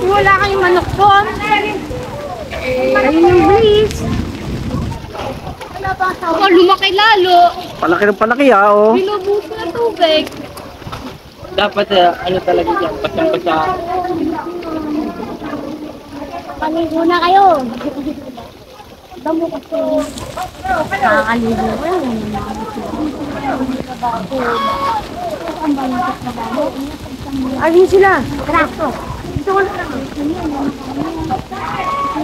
Wala kayong manok doon. Ayun yung breeze. Ako, lumaki lalo. Palaki ng palaki oh. Binubus na tubig. Dapat ano talaga yan, basang-basa. Paligo na kayo. Damo kasi. Nakakaligo ko yan. Ayun sila. Kraso. Dito ko na lang.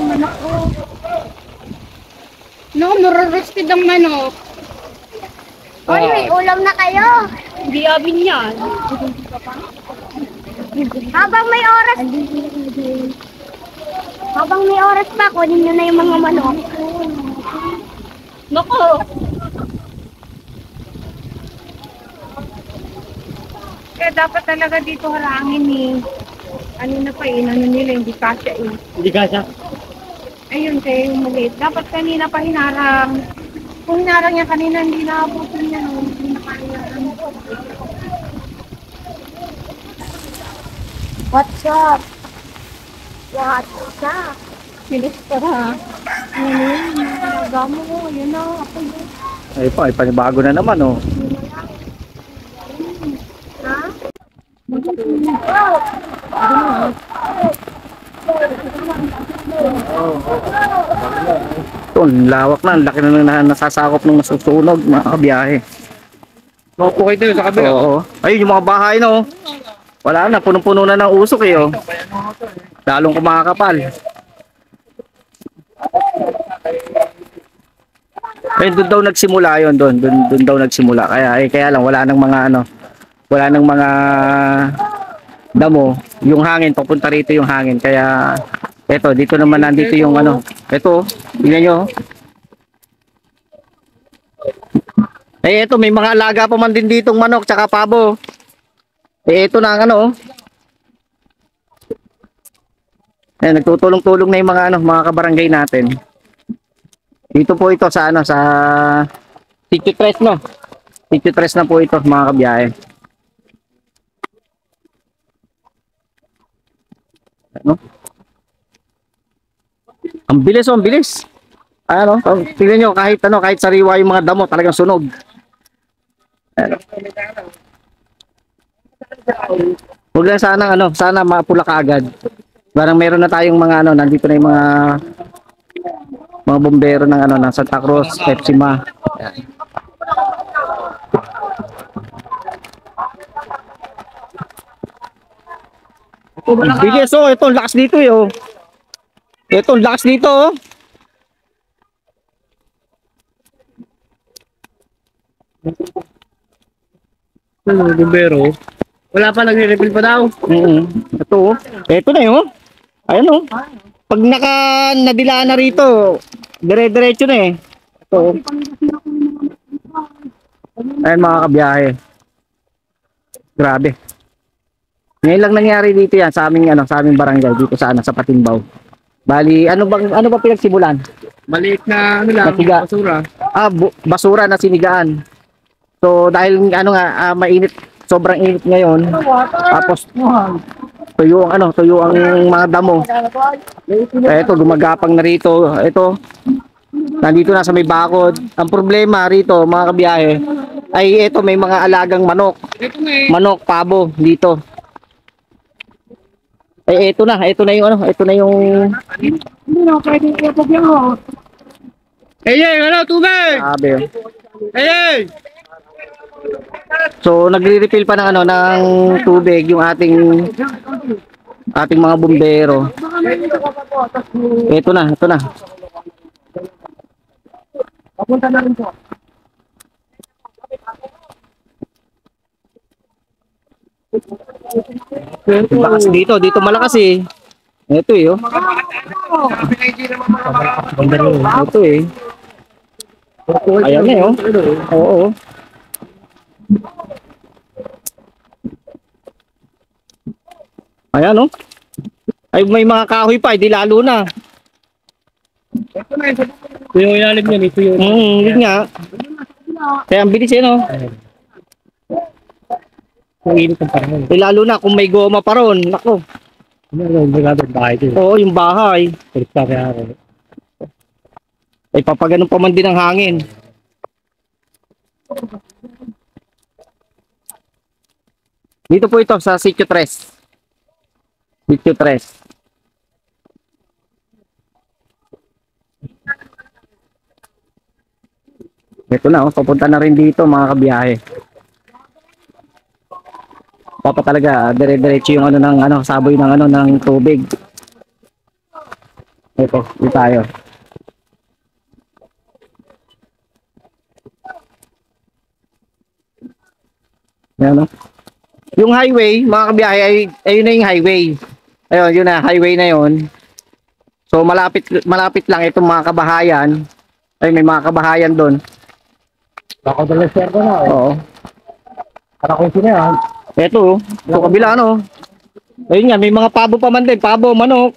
Manok ko. No, mararosted ang manok. Hoy, may ulam na kayo. Hindi amin yan. Habang may oras pa, kunin nyo na yung mga manok. Nako! Kaya dapat talaga dito harangin eh. Ano na pa eh, ano nila, hindi kasya eh. Hindi kasya. Ayun kayo yung maliit. Dapat kanina pa hinarang. Kung hinarang niya kanina, hindi naabutin niya. No? Hindi na kaya. What's up? What's up? Minister ha? Gamo ko. Yun na. Ako yun. Ay pa, ay panibago na naman oh. Ha? Ito, ang lawak na, ang laki na nasasakop ng nasusunog, mga kabiyahe. Mapupo kayo sa kabila. Oo. Ayun, yung mga bahay na oh. Wala na, punong-puno na ng usok eh oh. Lalong kumakapal. Eh, doon daw nagsimula yun, doon daw nagsimula. Kaya lang, wala nang mga ano, wala nang mga damo. Yung hangin, papunta rito yung hangin. Kaya, eto, dito naman nandito yung ano. Eto, tingnan nyo. Eh, eto, may mga alaga pa man din ditong manok, tsaka pabo. Eh, eto na ang ano. Eh, nagtutulong-tulong na yung mga ano, mga kabarangay natin. Dito po ito sa ano, sa Sitio 3, no? Sitio 3 na po ito, mga kabiyahe. Ano? Ang bilis oh, ang bilis. Ano, tingnan nyo, kahit ano, kahit sariwa yung mga damo, talagang sunog. Ano? Huwag lang sana ano, sana mapula kaagad. Parang meron na tayong mga ano, nandito na yung mga bombero ng ano, ng Santa Cruz, Pepsima. Bilis oh, ito, lakas dito eh oh. Ito, lakas dito oh. Bumbero. Wala pa, nagre-refill pa daw. Ito oh. Ito na yun. Ayan oh. Pag nadilaan na rito, dire-diretso na eh. Ito oh. Ayan mga kabiyahe. Grabe. Ngayon lang nangyari dito yan sa aming ano, sa aming barangay dito sa ano, sa Patimbaw. Bali, ano ba pinagsimulan? Maliit na ano lang, Nasiga. basura. Basura na sinigaan. So dahil ano nga mainit, sobrang init ngayon. Tapos tuyo ang mga damo. Ito gumagapang na rito. Ito nandito na sa may bakod. Ang problema rito, mga kabiyahe, ay ito may mga alagang manok. Manok, pabo dito. Eh ito na yung ano, ito na yung Hindi na pwede i-upload yan ho. Ano, tubig! sabi. Hey! So nagre-refill pa ng ano ng tubig yung ating mga bumbero. Ito na. Papunta na rin po. Malakas dito malakas eh. Ito eh oh. Ito eh. Ayan na eh oh. Oo. Ayan oh. Ay may mga kahoy pa, di lalo na. Ito yung ilalim niya, ito yung... Yun nga. Kaya ang bilis eh no. Mainit ang panahon. Eh, lalo na kung may goma pa ron. Nako. Ano, magandang bahay din. Oo, yung bahay. Kulit pa kaya ako. Eh, papaganon pa man din ang hangin. Dito po ito sa Sitio 3. Sitio 3. Ito na, oh, papunta na rin dito mga kabiyahe. Papa talaga, dire-diretso yung ano ng ano, saboy ng ano ng tubig. Ito, dito tayo. Yan, no? Yung highway, mga kabiyahe, ayun na yung highway. Ayun, yun na, highway na yun. So, malapit lang itong mga kabahayan. Ay, may mga kabahayan doon. Bako dala share ko na. Oo. Para kung sino yan. Ito, sa kabila, ano. Ayun nga, may mga pabo pa man din. Pabo, manok.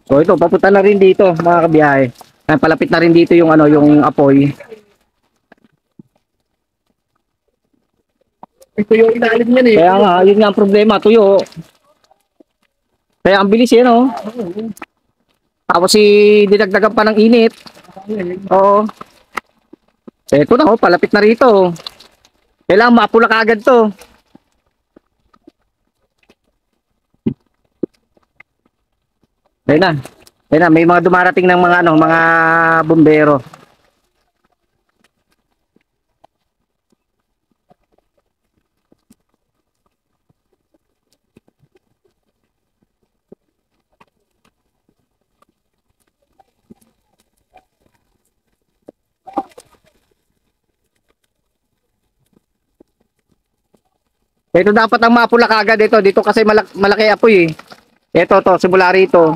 So ito, papunta na rin dito mga kabiyahe. Palapit na rin dito yung ano, yung apoy. Ito yung ilalim niyan eh. Kaya nga, yun nga ang problema, tuyo. Kaya ang bilis yan, oh. Tapos dinagdagan pa ng init. Oo. Ito na, oh, palapit na rito. Kailangan mapula kaagad to. Ayun na. Ayun na, may mga dumarating ng mga ano, mga bumbero. Ito dapat ang mapula kaagad ito. Dito kasi malaki apoy eh. Ito to, simula rito.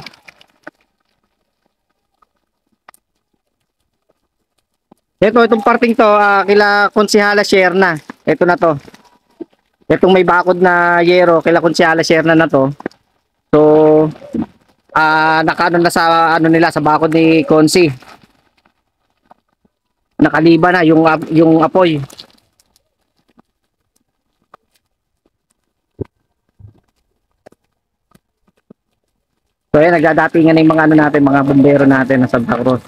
Itong parting to, kila Konsehala share na. Ito na to. Itong may bakod na yero, kila Konsehala share na to. So, nakaano na sa ano nila sa bakod ni Konsi. Nakaliba na yung apoy. So ayan, nagdadatingan na yung mga ano natin, mga bombero natin na Santa Cruz.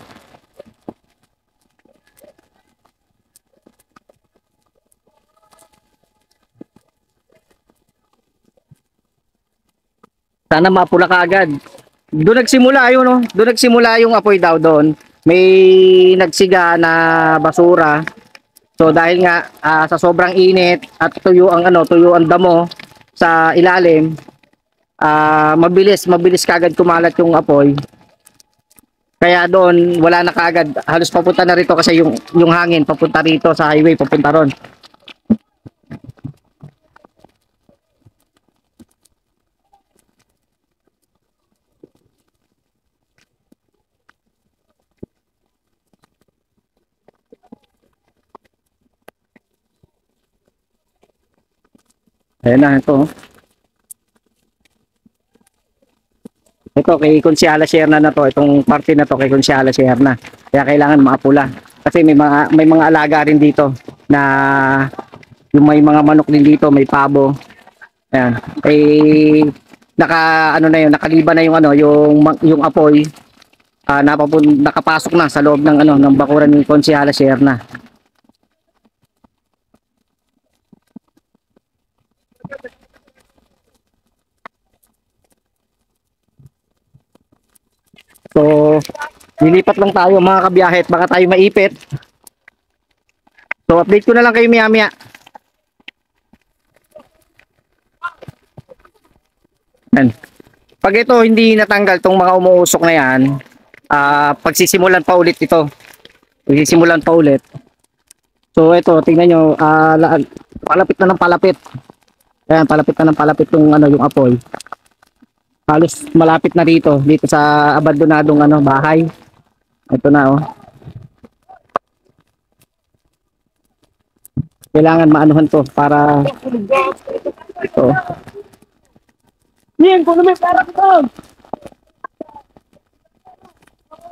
Sana mapula ka agad. Doon nagsimula yun, no? Doon nagsimula yung apoy daw doon. May nagsiga na basura. So dahil nga sa sobrang init at tuyo ang damo sa ilalim, mabilis kagad kumalat yung apoy. Kaya doon wala na kagad, halos papunta na rito kasi yung hangin papunta rito sa highway, papunta ron. Ayan na ito. Ito kay Konsehala share na to, itong parte na to kay Konsehala share na. Kaya kailangan maapula. Kasi may mga alaga rin dito na yung may mga manok din dito, may pabo. Ayan. Eh nakaliba na yung apoy. Nakapasok na sa loob ng bakuran ni Konsehala share na. So, lilipat lang tayo mga kabiyahe at baka tayo maipit. So, update ko na lang kayo maya-maya. Yan. Pag ito hindi natanggal tong mga umuusok na yan, pagsisimulan pa ulit ito. Pagsisimulan pa ulit. So, ito, tingnan nyo, palapit na ng palapit. Ayan, palapit na ng palapit yung apoy. Halos malapit na dito sa abandonadong bahay. Ito na, oh. Kailangan maanuhan to para ito. Yan, kung may pera ko.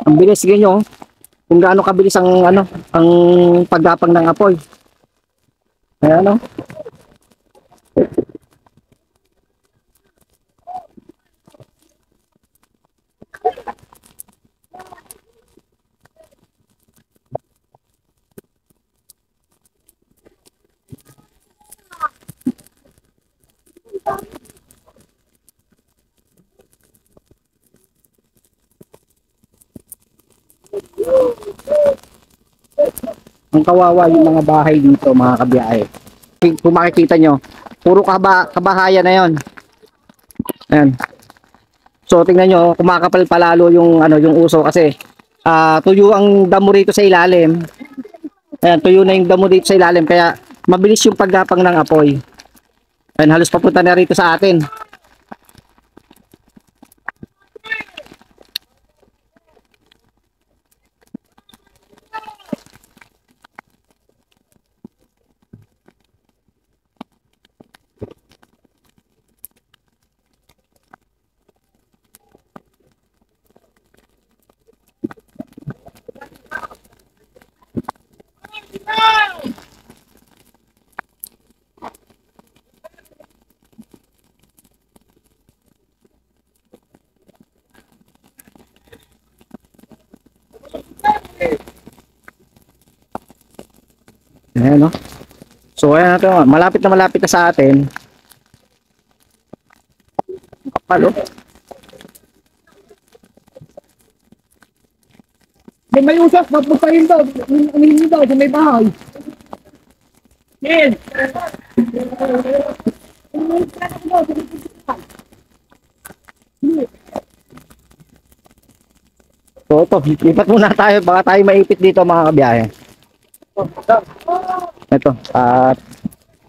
Ang bilis ganyo. Kung gaano kabilis ang ano, ang paggapang ng apoy. Ayan, oh. Ang kawawa yung mga bahay dito, mga kabiyahe. Kung makikita nyo, puro kabahayan na yon. Ayan. So tingnan nyo, kumakapal palalo yung ano, yung uso kasi tuyo ang damo rito sa ilalim. Ayan, tuyo na yung damo dito sa ilalim kaya mabilis yung paggapang ng apoy. Ayan, halos papunta na rito sa atin. Ayan, no? So ayan natin, malapit na sa atin. Kapal, oh. May usap, mapuntahin daw. Umihin daw sa may bahay. Yan. So ito, lipat muna tayo, baka tayo maipit dito mga kabiyahe. Ito, at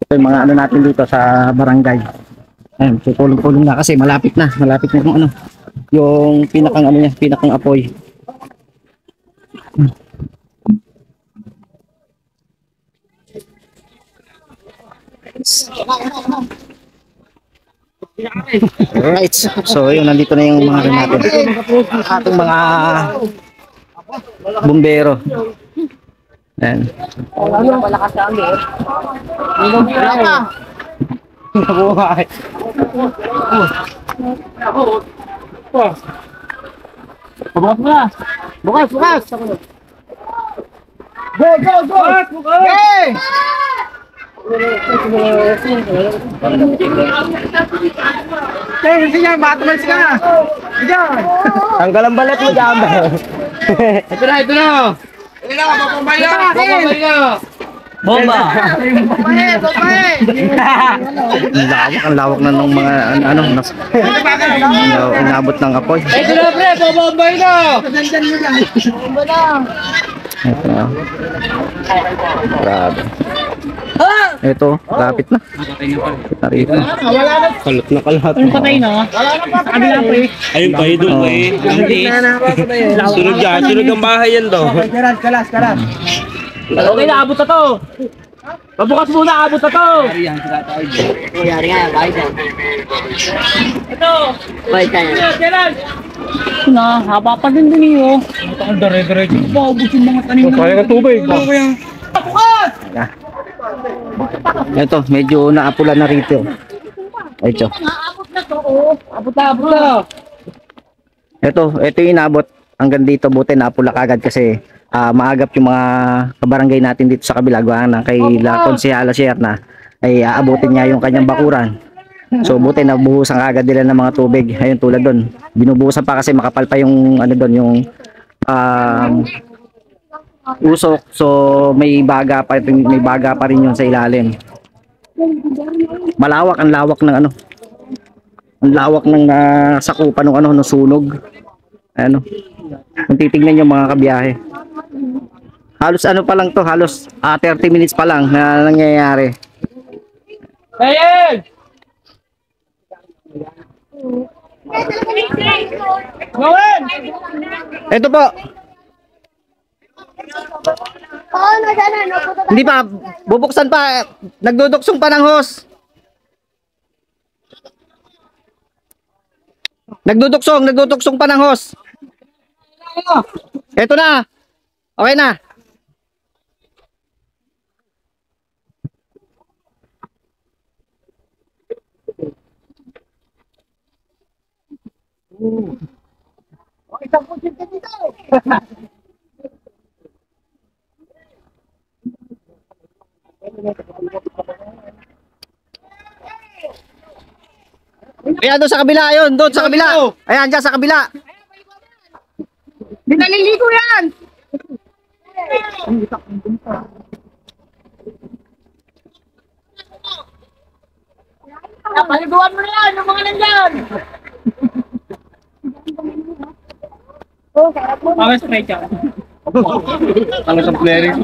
ito yung mga ano natin dito sa barangay. Ayun, so tulong-tulong na kasi malapit na yung ano, yung pinakang ano niya, pinakang apoy. Alright, so yun, nandito na yung mga natin, ating mga bumbero. Ayan. Malakas na ang Nabuhay. Bukas mo na. Bukas! Go! Hey! Sige, matumalis ka na. Tanggal ang balat mo dyan. Ito na. Papambay na. Bomba! Ang lawak na ng mga ano, inabot ng apoy. Ito na, pre! Papambay na! Ito na. Grabe. Ito, lapit na. Narito. Kalot na kalat. Yung patay na? Sa kabila pa eh. Ayun pa, doon pa eh. Sunog yan, sunog ang bahay yan daw. Kalas. Okay na, abot na to. Pabukas muna, abot na to. Yari nga, bakit yan? Ito. Bakit yan? Kailan? Na, haba pa din yun. Ang dare-diretso. Paubos yung mga tanim na. Kaya ka tubig. Bukas! Ito, medyo naapula na rito. Ito. Abot na to, oh. Abot na. Ito yung inabot. Hanggang dito, buti naapula kagad kasi maagap yung mga kabarangay natin dito sa kabila. Gawa na kay La Konsehala Sierna ay aabutin niya yung kanyang bakuran. So buti nabuhusan kagad nila ng mga tubig. Ayun, tulad doon. Binubuhusan pa kasi makapal pa yung ano doon, yung usok. So may baga pa rin yun sa ilalim. Malawak ang lawak ng ano. Ang lawak ng sakupan ng ano, ng sunog. Ano? Kung titignan yung mga kabiyahe. Halos ano pa lang to, halos 30 minutes pa lang na nangyayari. Ayan! Gawin! Ito po. Oo, nasaan na, napunta tayo. Hindi pa, bubuksan pa. Nagduduksong pa ng hose. Nagduduksong pa ng hose. Eto na. Okay na. Ayan, doon sa kabila, ayun, doon sa kabila. Ayan, dyan sa kabila. Di naliligo yan! Paliguan mo na yan, yung mga nandyan! Mga spray ka. Ano sa flaring?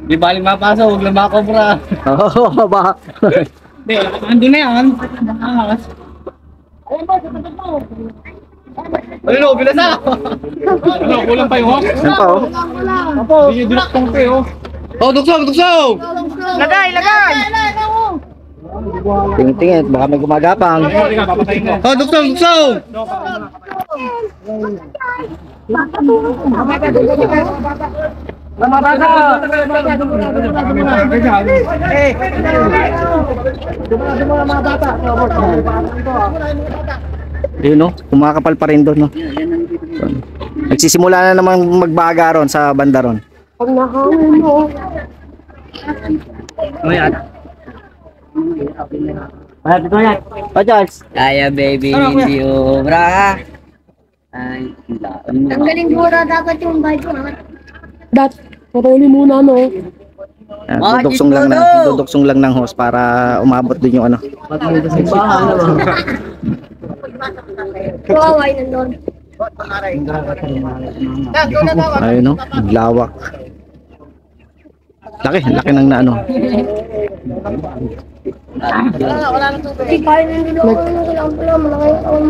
Di baling mapasok, huwag lang makobra. Oo, ba? Hindi, andun na yan. Angas. Ano, bilas na! Ano, kulang pa yung hawk? Yan pa, oh. Hindi nyo dinakpong pa oh. Oh, duksong! Lagay! Tingin-tingin, baka may gumagapang. Hindi ka, papatayin ko. Oh, duksong! Yun, no? Kumakapal pa rin doon, no? Yun. Nagsisimula na naman magbaga ron sa banda ron. Pag nahangin mo. Pa, Charles. Kaya baby, hindi obra. Ay, Tanggalin muna dapat yung bike mo. Yan, duduksong lang ng hose para umabot din yung ano. Kawaway nandun. Ayun, no? Lawak. Laki ng na ano. Hindi kaya nandun ako. Malaki ang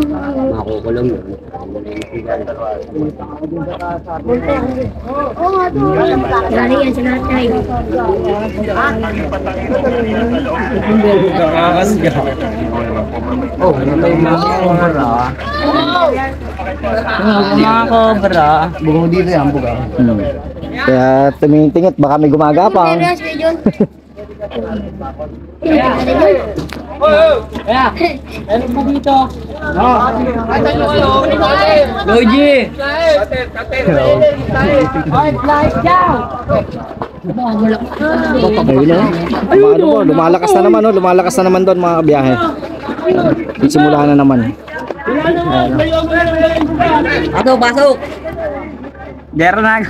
makukulong yun. Oo nga to. Lari yan sa natay. Mga cobra. Hmm. Kaya tumingin-tingit, baka may gumagapang. Serious ka, John? Ano po dito? Logi! Ayun, no? Ano po, lumalakas na naman doon mga biyahe. Simula na naman. Pasok! Gernagar!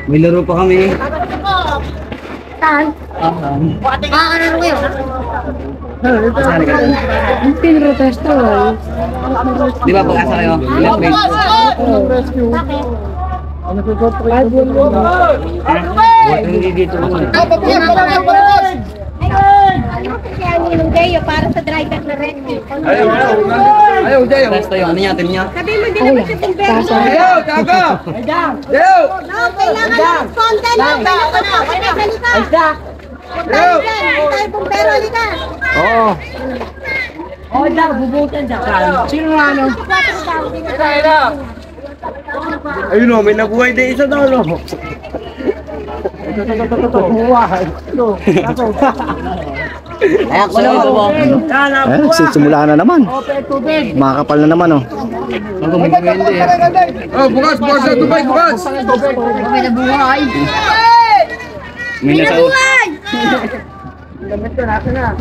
May laro pa kami. Saan? Ano kayo? Di ba pag-asa kayo? Hindi dito. Kaya ninong kayo para sa driver na red. Ayaw, Jayo! Resto yung ano niya, team niya. Sabi mo, di naman siya timbero. Ayaw, Jago! Ayaw! No, kailangan ng content. Kailangan ng pagkakalita. Tayo bumbero, halika. Oo. Ayun o, may nabuhay din isa daw, no? Ayan ko lang po. Simula na naman. Makakapal na naman, oh. Oh, bukas na Dubai, bukas! May nabuhay.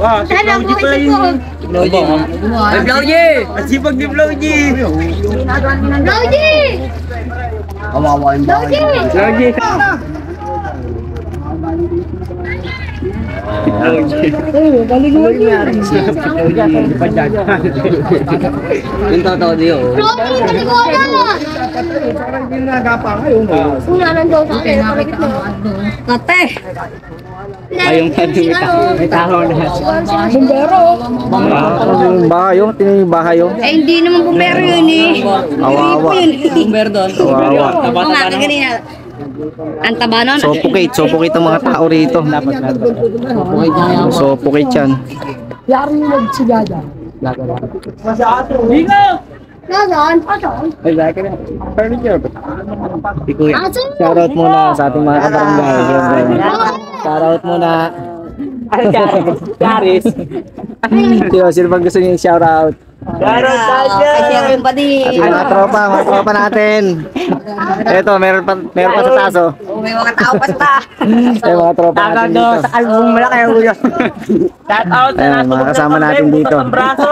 Ah, Saan ang buhay ko? Logi. Ay, Blogy! Ang sipag ni Vloggy! Logi! Kawawa yung Logi! Vloggy! Yung totoo diyo. Kate! Ayong may tao na. Yung bahay yun, tingnan yung bahay yun. Eh, hindi naman bumbero yun eh. Awawa. Bumber doon. Awawa. Oo nga, kaganina. Ang taba nun. Suffocate ang mga tao rito. Suffocate yan. Nasaan? Nasaan? Shoutout muna sa ating mga kabarangay. Shoutout muna. Charis. Sino bang gusto niyo i-shoutout? Kasi ako pa di. Ating mga tropa natin. Eto, meron pa sa taso. May mga tao pa sa May mga tropa natin dito. Album malaki ang ulo. Shout out sa Ayan, mga kasama natin dito. braso.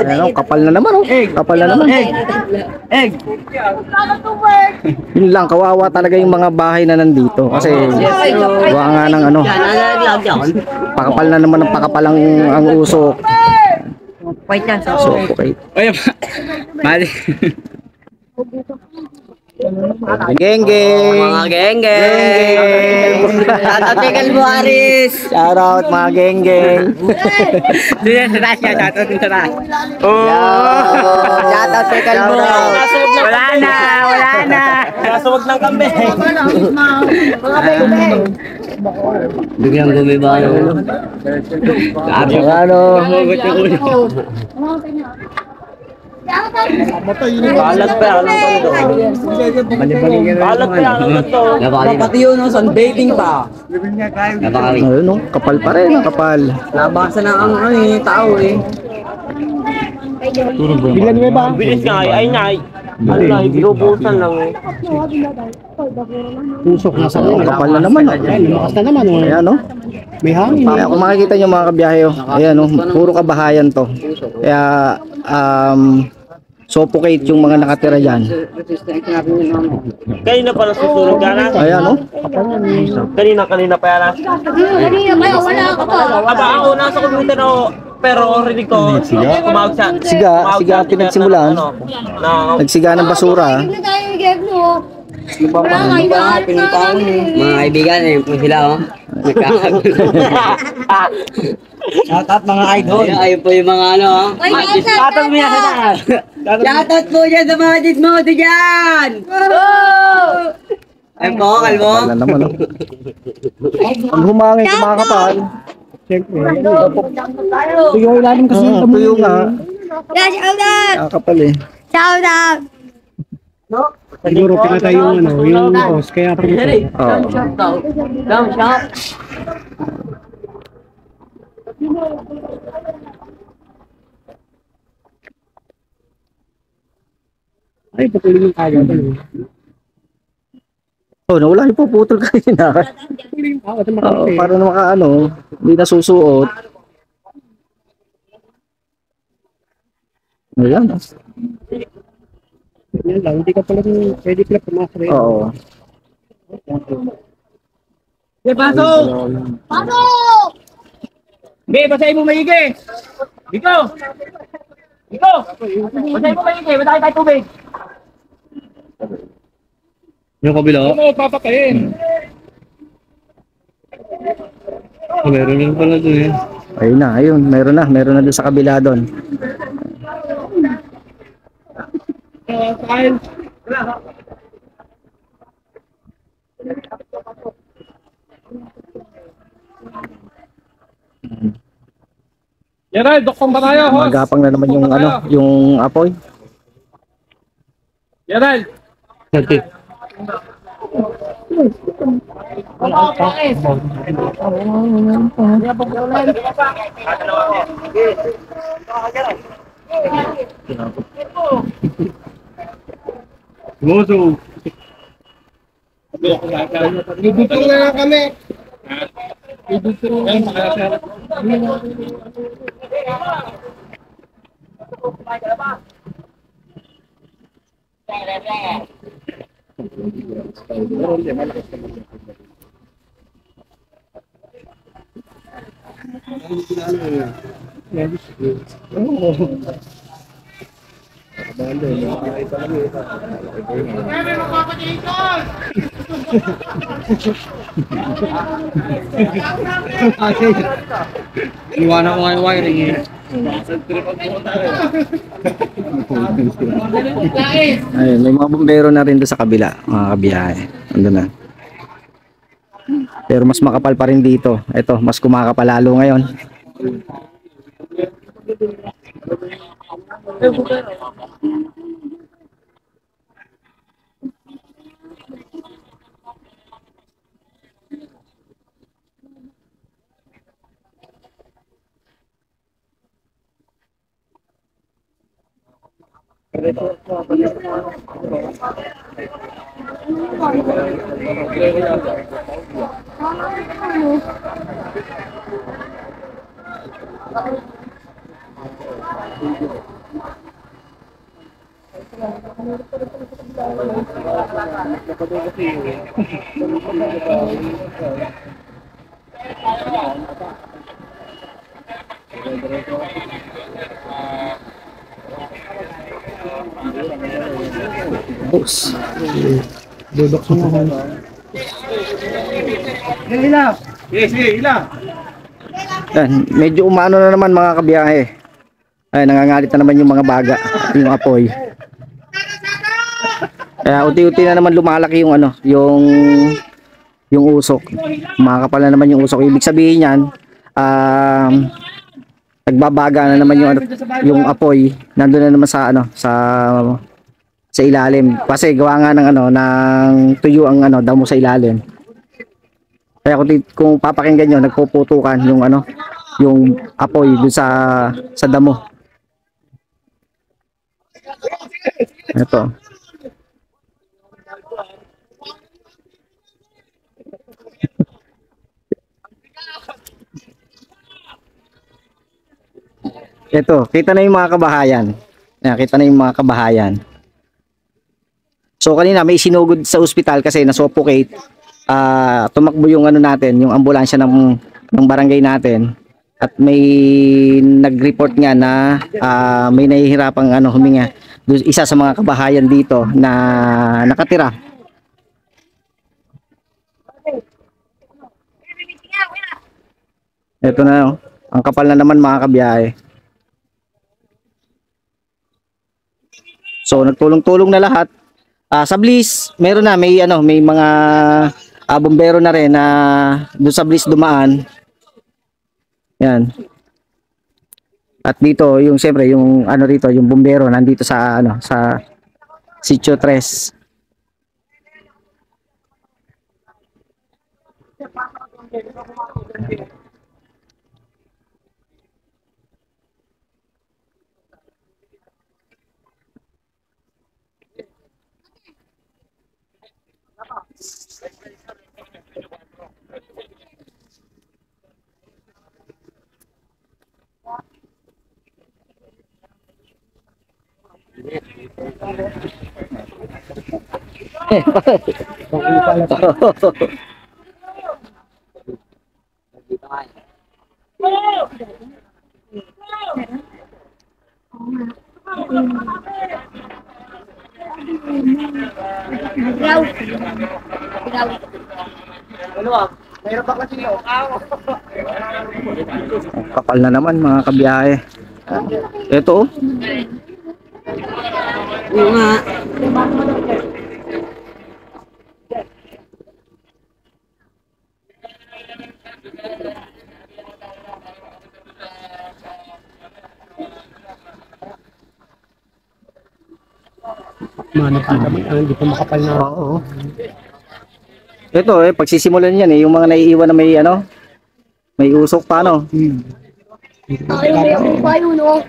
Ayan, kapal na naman oh. Kapal na naman. Yun lang, kawawa talaga yung mga bahay na nandito. Kasi gawa nga ng ano. Pakapal na naman ang pakapal ang usok. Wait lang. Suffocate. Oy, mali. Geng Mga geng. geng-geng. Tatatikal mo, Aris. Shoutout mga geng geng. Doon sa taas yan, shoutout din sa taas. Shoutout kay Kalbo. Wala na. Nasuwag ng kambing. Biglang gumiba yung... Ano? Hugot yung ulo. Balat pa yan. Balat pa yan. Pati yun, sunbathing pa. Napakali. Ayun oh, kapal pa rin, kapal. Labasan na ang tao eh. Bilis nga ay nay. Ano na, binubusan lang eh. Kapal na naman. Lumakas na naman. Ayan oh. May hangin. Kung makikita nyo mga kabiyahe oh. Ayan oh, puro kabahayan to. Kaya suffocate yung mga nakatira dyan. Kanina pa nasusunog ka na. Ayan oh. Kanina pa yan. Kanina ba? Wala ka pa. Aba ako nasa computer ako. Pero rinig ko, tumawag siya. Siga pinagsimulan. Nagsiga ng basura. Hindi tayo i-give Wala nga, inaarap namin. Mga kaibigan eh, kung sila oh. Shoutout mga idol. Ayun po yung mga ano oh. Ay, shoutout mo yan sa taas. Shoutout po dyan sa mga dismodo dyan. Ayun po, kalbo. Kapal na naman oh. Ang humangin sa mga kapal. Siyempre. Tuyo ilalim kasi yung tuyo nga. Yeah, shoutout! Kapal eh. Shoutout! Siguro pinatay yung ano, yung boss, kaya pinatay. Oo. Down shop. Ay, patuloy yung kaya. Oh, nawala yung puputol kanina. Oo, para na makaano, hindi nasusuot. Ayan. Yan lang, hindi ka pala pwede pala pumasok rin. Oo. Pasok! Pasok! Be, basahin mo maigi! Dito! Dito! Basahin mo maigi, basahin tayo tubig! Yung kabila? Ano, papakain! Meron lang pala doon eh. Ayun na, ayun. Meron na doon sa kabila doon. Kain! Yaray, doktong ba tayo, host? Magapang na naman yung ano, yung apoy. Yaray! Moso. Dudutong na lang kami. Dudutong na lang kami. Iwanan ko nga yung wiring eh. Ayun, may mga bumbero na rin doon sa kabila, mga kabiyahe. Andun na. Pero mas makapal pa rin dito. Ito, mas kumakapal lalo ngayon. Boss. Yan, medyo umano na naman mga kabiyahe. Ay, nangangalit na naman yung mga baga, yung apoy. Kaya unti-unti na naman lumalaki yung ano, yung usok. Makakapal na naman yung usok. Ibig sabihin niyan, nagbabaga na naman yung ano, yung apoy. Nandoon na naman sa ano, sa ilalim. Kasi gawa nga ng ano, ng tuyo ang ano, damo sa ilalim. Kaya kung papakinggan nyo, nagpuputukan yung ano, yung apoy dun sa damo. Ito. Ito, kita na yung mga kabahayan. Ayan, kita na yung mga kabahayan. So kanina may sinugod sa ospital kasi na-suffocate. Tumakbo yung ano natin, yung ambulansya ng barangay natin. At may nag-report nga na may nahihirapang ano huminga. Isa sa mga kabahayan dito na nakatira. Ito na, oh. Ang kapal na naman mga kabiyahe. So nagtulong-tulong na lahat. Sa Bliss, meron na may ano, may mga bombero na rin na doon sa Bliss dumaan. Yan. At dito yung siyempre yung ano rito, yung bombero nandito sa ano, sa Sitio 3. Kapal na naman mga kabiyahe. Ito oh. Oo nga. Hindi pa makapal na. Oo. Ito pagsisimulan yan yung mga naiiwan na may ano, may usok pa no. Ay, may payo, no?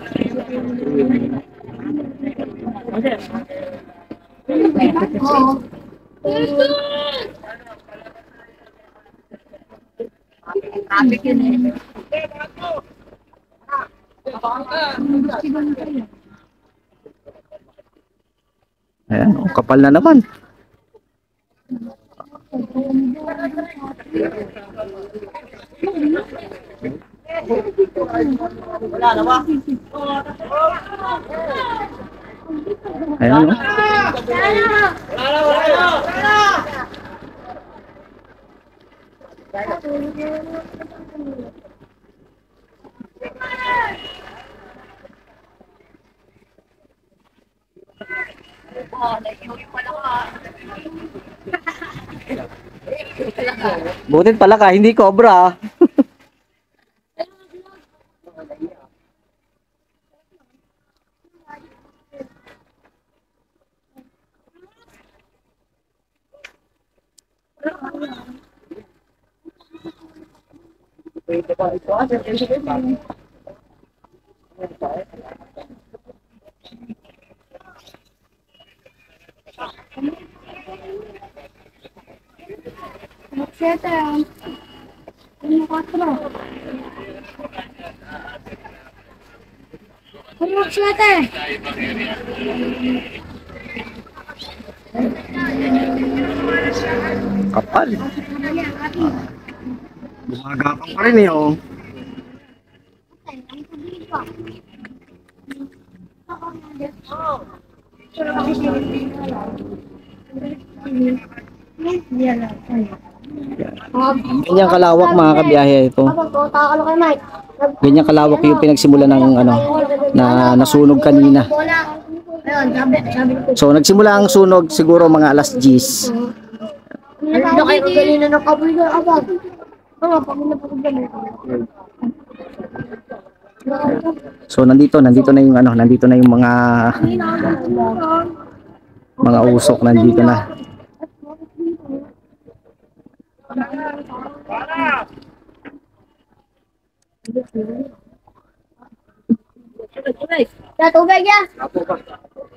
Ayan, oh, kapal na naman. Ayan, oh. Butit pala ka, hindi cobra. Ah. Siete. Uno, quattro. Uno, siete. Kapal. Gumagapang pa rin eh, oh. Ganyan kalawak mga kabiyahe ito. Ganyan kalawak yung pinagsimula ng ano na nasunog kanina. So nagsimula ang sunog siguro mga alas 10. Ano kayo kanina ng kaboy na abag? Oo, pag napagdala. So nandito na yung ano, nandito na yung mga usok nandito na. Ya, tubig ya. Tubig.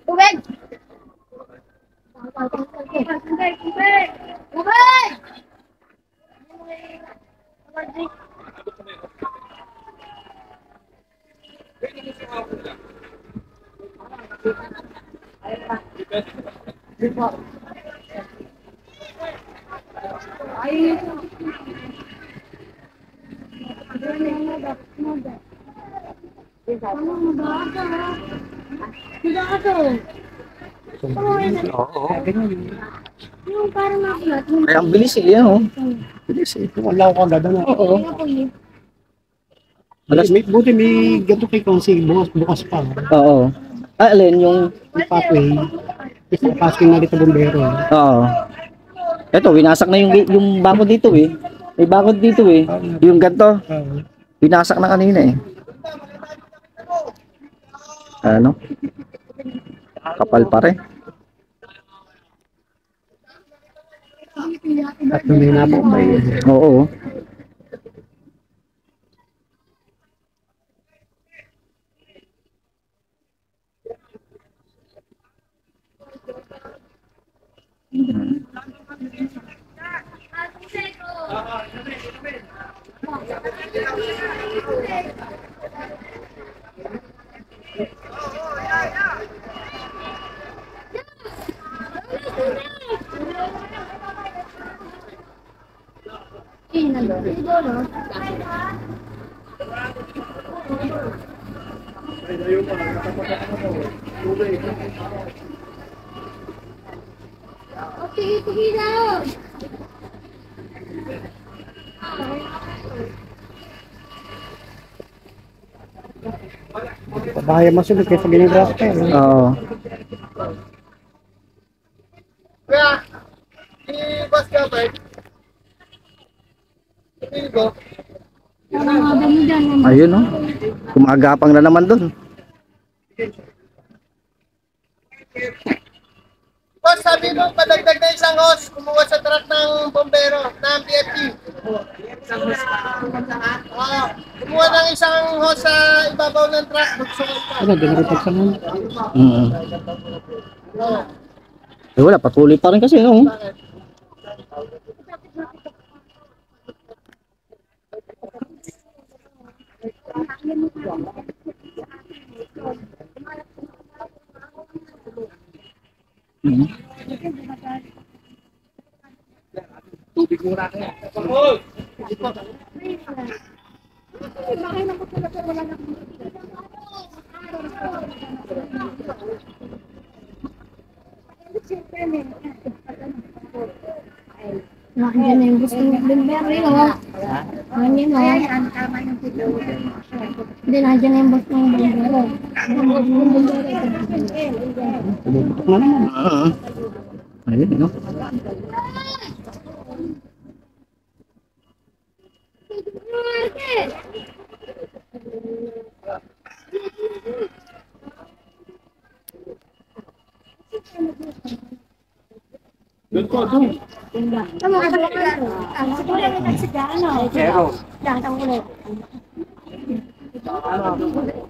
Tubig. Tubig. Yung parang makulat. Kaya ang bilis eh, yan, oh. Bilis eh. Wala ko agad na. Oo. Buti may ganito kay Konsi, bukas pa. Oo. Ah, alin yung Yung pathway, isang pasking na dito bombero. oo. Ito, winasak na yung bakod dito eh. May bakod dito eh. Yung ganto, winasak na kanina eh. Ano? Kapal pa rin. At may nabombay. Oo. Bahaya masunod kaysa ginagawa ko. Oo. Ayun oh. Kumagapang na naman dun. Boss, sabi mo, padagdag na isang hose, kumuha sa truck ng bombero, ng PFP. Kumuha ng isang hose sa ibabaw ng truck, bugsungan pa. Ano, ginagawa sa mga. Eh wala, patuloy pa rin kasi no. Mhm. Nandiyan na yung gusto ng blueberry, oh. Nandiyan na. Hindi, nandiyan na yung gusto ng blueberry. Pumuputok na naman. Ayun, no?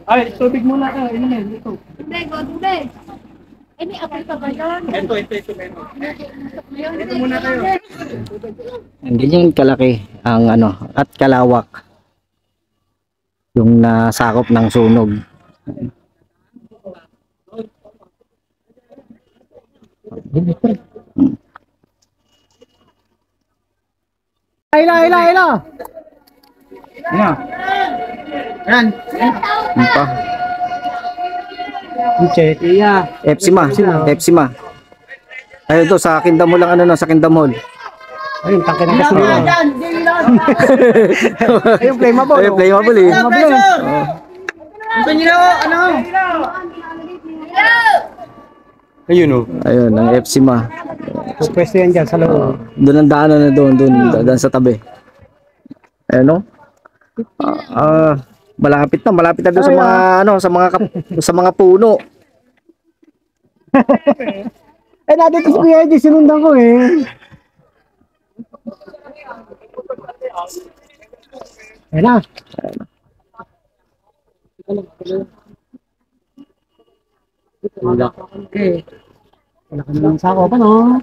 Ay, tubig muna ka. Inumin, ito. Ini apa ka ba yun? Ganyan kalaki ang ano at kalawak yung nasakop ng sunog. Ila. Yan. Yan pa. Epsima. Epsima. Ayun to sa Kindam lang ano no, sa Kindam Hall. Ayun, tangke ng gasolina. Ayun, flammable. Ayun, flammable eh. Gusto niyo ano? Ayun oh. Ayun, ang Epsima. Pwesto yan dyan sa loob. Doon ang daanan na doon sa tabi. Ayun oh. Malapit na doon sa mga ano, sa mga puno. Eh, dati ko si Kuya Eddie, sinundan ko eh. Ayun na. Okay. Wala ka naman sa ako pa, no?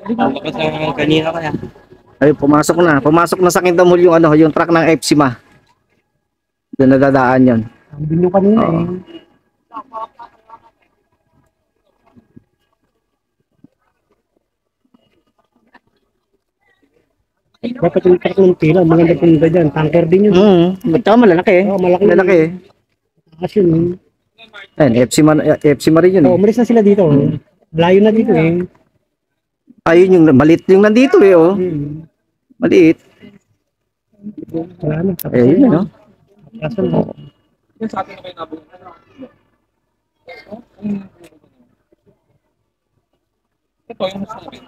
Lakas lang kanina kaya. Ay, pumasok na sa Kindam Hall yung ano, yung truck ng Epsima. Doon nadadaan 'yon. Ang binyo kanina eh. Dapat yung truck ng pila, maganda punta dyan. Tanker din yun. Tama, malalaki eh. Oo, malaki. Malaki eh. Kasi yun. Ayun, Epsima rin yun eh. Umalis na sila dito. Layo na dito eh. Ayun yung maliit yung nandito eh oh. Maliit. Wala na. Eh, yun no. Kaso na. Yung sa atin na kayo nabuo. Ito yung mas namin.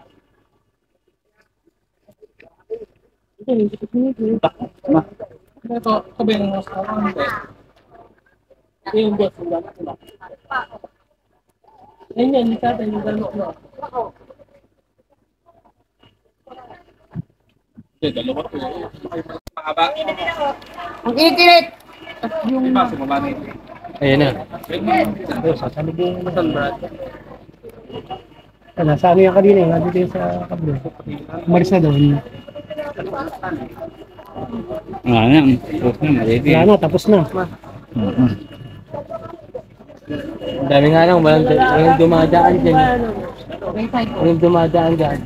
Ito ba yung mas namin? Yung boss, yung gano'n sila. Ayun yan, yung tatay, yung gano'n ko. Dalawa ko. Mahaba. Ang init-init! Yung baso mo ba na ito? Ayan na. Sasalubong mo saan, Brad? Nasa ano yan kanina eh. Nandito yung sa kablo. Umalis na doon. Wala na. Wala na, tapos na. Ang dami nga lang, walang dumadaan dyan. Walang dumadaan dyan.